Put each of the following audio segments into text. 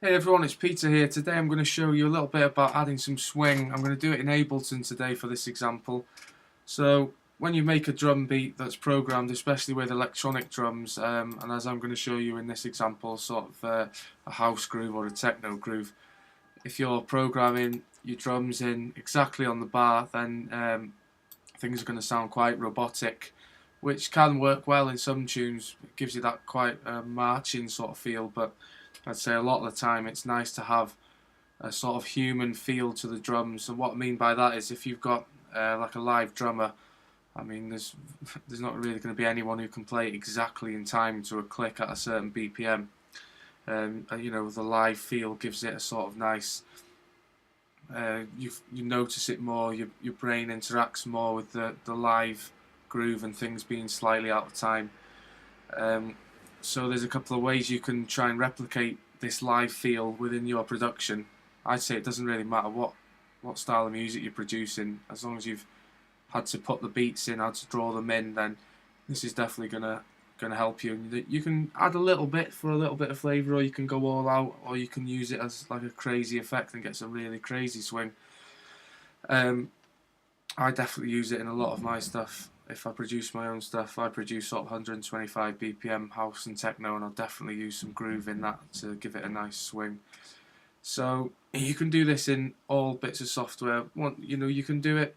Hey everyone, it's Peter here. Today I'm going to show you a little bit about adding some swing. I'm going to do it in Ableton today for this example. So when you make a drum beat that's programmed, especially with electronic drums, and as I'm going to show you in this example, sort of a house groove or a techno groove, if you're programming your drums in exactly on the bar, then things are going to sound quite robotic, which can work well in some tunes. It gives you that quite marching sort of feel, but I'd say a lot of the time it's nice to have a sort of human feel to the drums. And what I mean by that is if you've got like a live drummer, I mean there's not really going to be anyone who can play exactly in time to a click at a certain BPM. You know, the live feel gives it a sort of nice, you notice it more, your brain interacts more with the live groove and things being slightly out of time. So there's a couple of ways you can try and replicate this live feel within your production. I'd say it doesn't really matter what style of music you're producing, as long as you've had to put the beats in, had to draw them in, then this is definitely gonna help you. You can add a little bit for a little bit of flavour, or you can go all out, or you can use it as like a crazy effect and get some really crazy swing. I definitely use it in a lot of my stuff. If I produce my own stuff, I produce sort of 125 BPM house and techno, and I'll definitely use some groove in that to give it a nice swing. So you can do this in all bits of software. You know, you can do it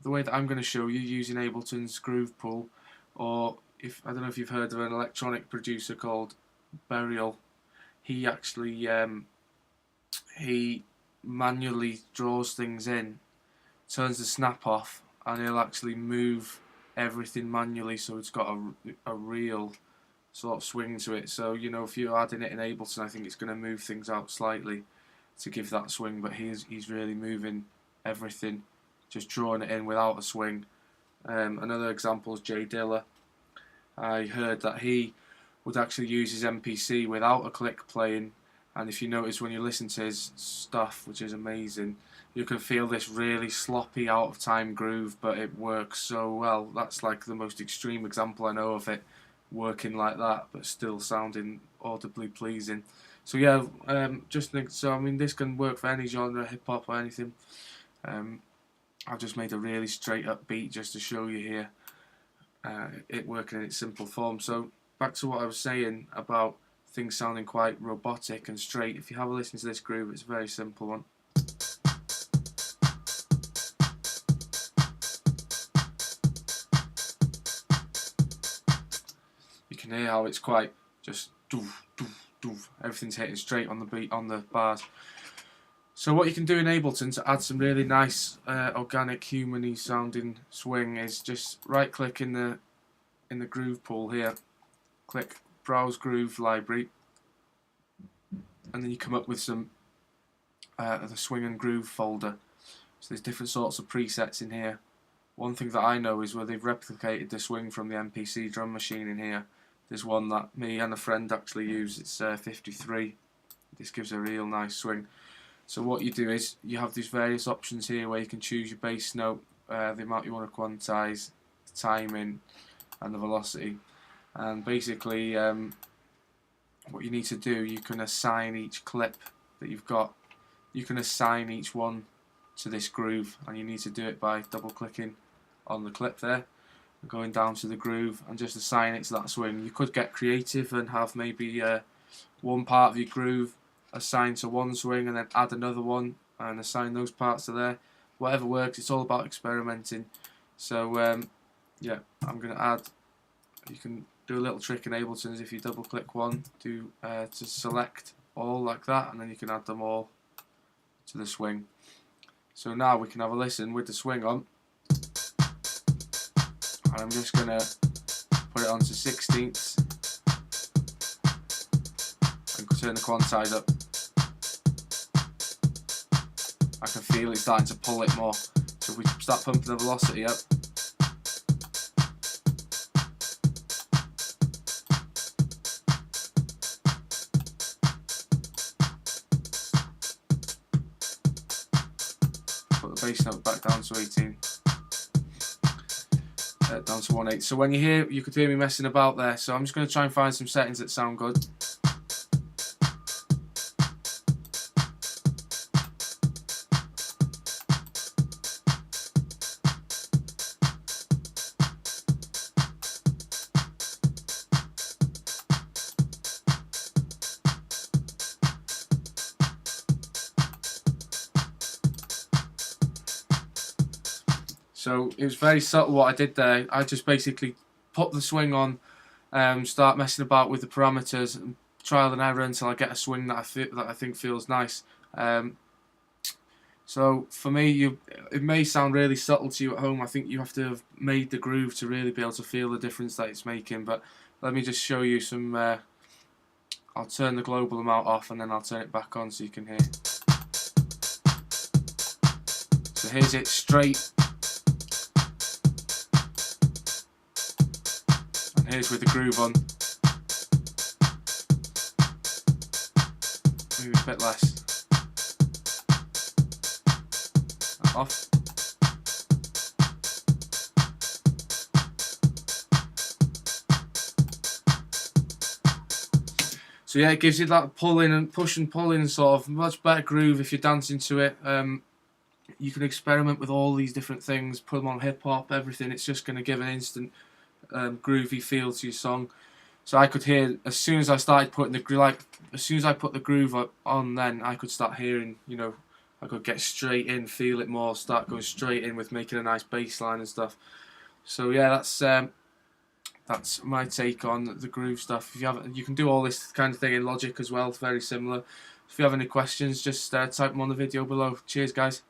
the way that I'm going to show you using Ableton's Groove Pool, or if I don't know if you've heard of an electronic producer called Burial. He actually he manually draws things in, turns the snap off, and he'll actually move everything manually, so it's got a real sort of swing to it. So you know, if you're adding it in Ableton, I think it's going to move things out slightly to give that swing, but he's really moving everything, just drawing it in without a swing. Another example is Jay Dilla. I heard that he would actually use his MPC without a click playing, and if you notice when you listen to his stuff, which is amazing, you can feel this really sloppy, out of time groove, but it works so well. That's like the most extreme example I know of it working like that, but still sounding audibly pleasing. So yeah, so I mean, this can work for any genre, hip hop or anything. I've just made a really straight up beat just to show you here, it working in its simple form. So back to what I was saying about things sounding quite robotic and straight. If you have a listen to this groove, it's a very simple one. You can hear how it's quite just doof, doof, doof. Everything's hitting straight on the beat, on the bars. So what you can do in Ableton to add some really nice, organic, human-y sounding swing is just right-click in the Groove Pool here, click Browse Groove Library, and then you come up with some the Swing and Groove folder. So there's different sorts of presets in here. One thing that I know is where they've replicated the swing from the MPC drum machine in here. There's one that me and a friend actually use. It's 53. This gives a real nice swing. So what you do is you have these various options here where you can choose your bass note, the amount you want to quantize, the timing, and the velocity. And basically, what you need to do, you can assign each clip that you've got. You can assign each one to this groove, and you need to do it by double-clicking on the clip there, and going down to the groove, and just assign it to that swing. You could get creative and have maybe one part of your groove assigned to one swing, and then add another one and assign those parts to there. Whatever works. It's all about experimenting. So yeah, I'm going to add. You can do a little trick in Ableton. If you double click one, to select all like that, and then you can add them all to the swing. So now we can have a listen with the swing on, and I'm just going to put it onto 16ths and turn the quantize up. I can feel it starting to pull it more. So if we start pumping the velocity up, put the bass note back down to 18, down to 1/8. So when you could hear me messing about there. So I'm just going to try and find some settings that sound good. So it was very subtle what I did there. I just basically put the swing on, start messing about with the parameters, and trial and error until I get a swing that I think feels nice. So for me, it may sound really subtle to you at home. I think you have to have made the groove to really be able to feel the difference that it's making. But let me just show you some. I'll turn the global amount off and then I'll turn it back on so you can hear. So here's it straight. And here's with the groove on. Maybe a bit less. Off. So yeah, it gives you that pulling and push and pulling sort of much better groove if you're dancing to it. You can experiment with all these different things, put them on hip hop, everything. It's just going to give an instant groovy feel to your song. So I could hear as soon as I started putting the as soon as I put the groove on, then I could start hearing, you know, I could get straight in, feel it more, start going straight in with making a nice bass line and stuff. So yeah, that's my take on the groove stuff. If you can do all this kind of thing in Logic as well. It's very similar. If you have any questions, just type them on the video below. Cheers, guys.